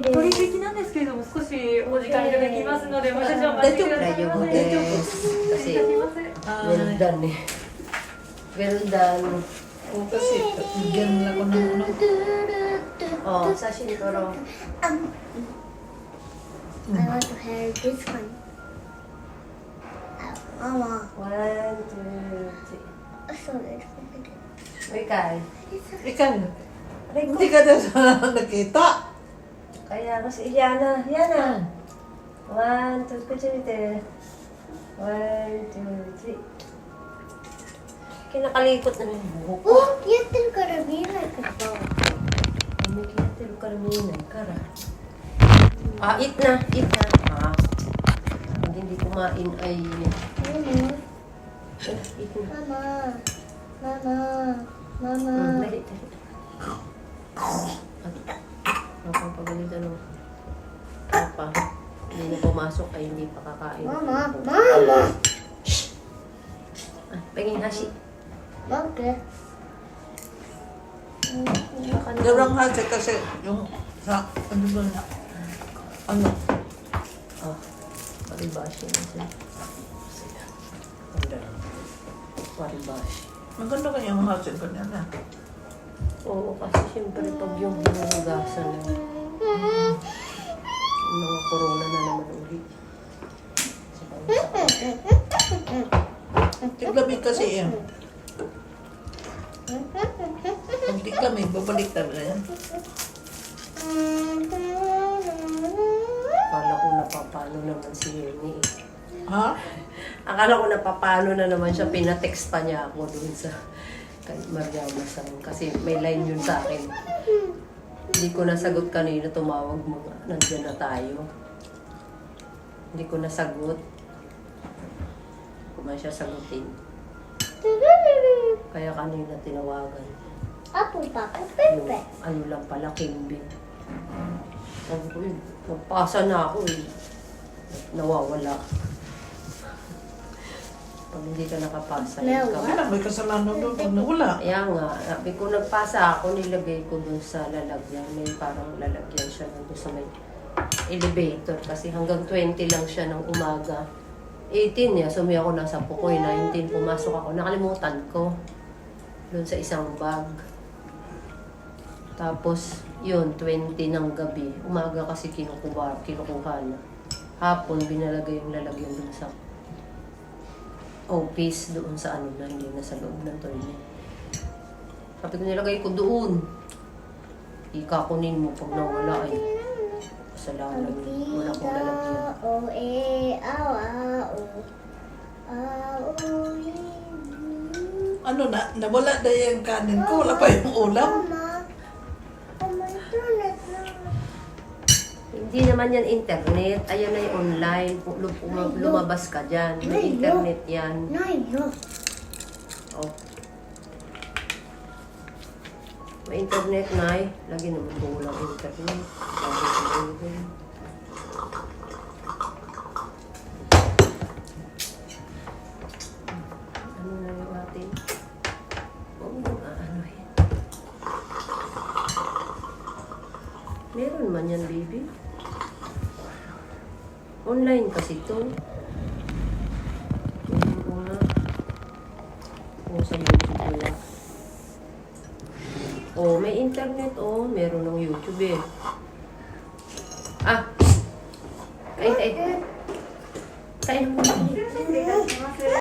取引なんですけれども、少しお時間いただきますので、もう少々お待ちくださいませ。 Kasi meron eh. Meron Oo, kasi bigyan nila ko ng ano. Oh, sashimi toro. I want to have this one. Mama. 1, 2, 3. Sorry. Wikay. Ikaw, hindi ka daw sana nakita. Kaya kasi Yana. 1, 2, 3. 1, 2, 3. Kinakalikot na yung buhok ko. Oh, yatin karabina ito. May kinatiro karaminan, kara. Eat na. Pag hindi kumain ay... Eat na. Mama. Dali. Napapagalitan ng papa. Hindi na pumasok ay hindi pa kakain. Mama. Paging hashi. Bakit? Darang hati kasi yung sa ano ba na? Ano? Paribashi na siya. Paribashi. Maganda kaya yung hati ko niya na. Oo, kasi siyempre pag yung hinugasan ng mga corona na naman ulit. Tiglamig kasi yan. Pag tiglamig, babalik na yan. Akala ko napapano naman si Yeni. Ha? Akala ko napapano na naman siya. Pinatext pa niya ako doon sa kay Mariama San. Kasi may line yun sa akin. Hindi ko nasagot kanina. Tumawag mo nga. Nandiyan na tayo. Hindi ko nasagot. Kung man siya sagutin. Kaya kanina tinawagan. Apple papa, Yung, pepe. ano lang pala, Kimbin. Sabi ko, magpasa na ako eh. Nawawala. Pag hindi ka nakapasa, yun ka. Kaya may kasalanan doon pag nawala. Kaya nga, sabi ko nagpasa ako, nilagay ko dun sa lalagyan. May parang lalagyan siya doon sa may elevator. Kasi hanggang 20 lang siya ng umaga. 18 niya, sumi ako nasa Pukoy. 19, pumasok ako. Nakalimutan ko. Doon sa isang bag. Tapos, yun, 20 ng gabi. Umaga kasi kinukuha na. Hapon, binalagay yung lalagyan doon sa office, doon sa ano na, hindi na sa loob ng toilet. Sabi ko, nilagay ko doon. Ikakunin mo pag nawala ay kasalanan. Wala kong lalagyan. Ano na, nawala na yung kanin ko. Wala pa yung ulam. Hindi naman yan internet. Ayan ay online. Lumabas ka dyan. May internet yan. Oh. May internet na eh. Lagi naman kung walang internet. Ano na yung ating? Ano yan? Meron man yan, baby. Online kasi ito. Tingnan ko nga. O, sa YouTube wala. O, may internet. O, meron ng YouTube eh. Kain mo.